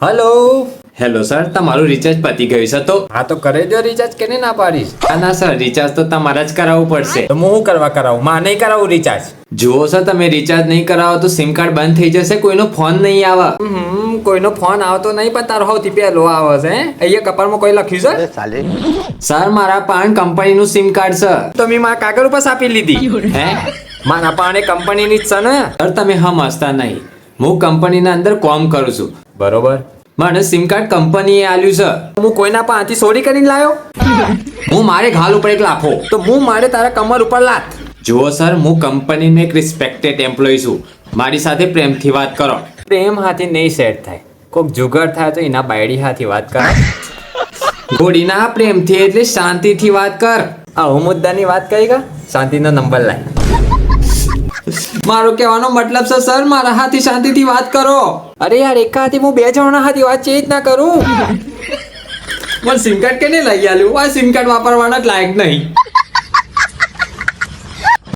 Hello. Hello sir, તમારું recharge પતી ગયું છે તો? હા તો કરે દો રિચાર્જ, કેને ના પાડીશ? ના સર, રિચાર્જ તો તમારે જ કરાવવું પડશે. તો હું શું કરવા કરાવું? માં નહીં કરાવું રિચાર્જ. જુઓ સર, તમે રિચાર્જ નહીં કરાવો તો સિમ કાર્ડ બંધ થઈ જશે, કોઈનો ફોન નહીં આવે. કોઈનો ફોન આવતો નહીં, પણ તારો સૌથી પહેલો આવે છે. અહીંયા કપાળમાં કોઈ લખ્યું છે? સર, મારા પાન કંપનીનું સિમ કાર્ડ છે. તો મેં મારા કાગળ ઉપર આપી લીધી. હે મારા પાણે કંપનીની જ છે ને. સર, તમે સમજતા નહીં. હું કંપનીના અંદર કામ કરું છું, બરોબર. મને સિમ કાર્ડ કંપનીએ આલ્યું છે. હું કોઈના પાસેથી ચોરી કરીને લાયો? હું મારે ઘાલ ઉપર એક લાફો. તો હું મારે તારા કમર ઉપર લાત. જુઓ સર, હું કંપનીનો એક રિસ્પેક્ટેડ એમ્પ્લોય છું. મારી સાથે પ્રેમથી વાત કરો. પ્રેમ હાથી નહીં સેટ થાય. કોક જુગાડ થાય તો એના બાયડી હાથી વાત કર. ઘોડીના પ્રેમથી એટલે શાંતિથી વાત કર. આ હું મુદ્દાની વાત કરી કા? શાંતિનો નંબર લાય. મારો કહેવાનો મતલબ છે સર, મારા હાથી શાંતિથી વાત કરો. અરે યાર, એક હાથી હું 2 જણા હાથી વાતચીત ના કરું. મને સિમ કાર્ડ કેને લઈ આલ્યું? આ સિમ કાર્ડ વાપરવાના જ લાયક નહીં.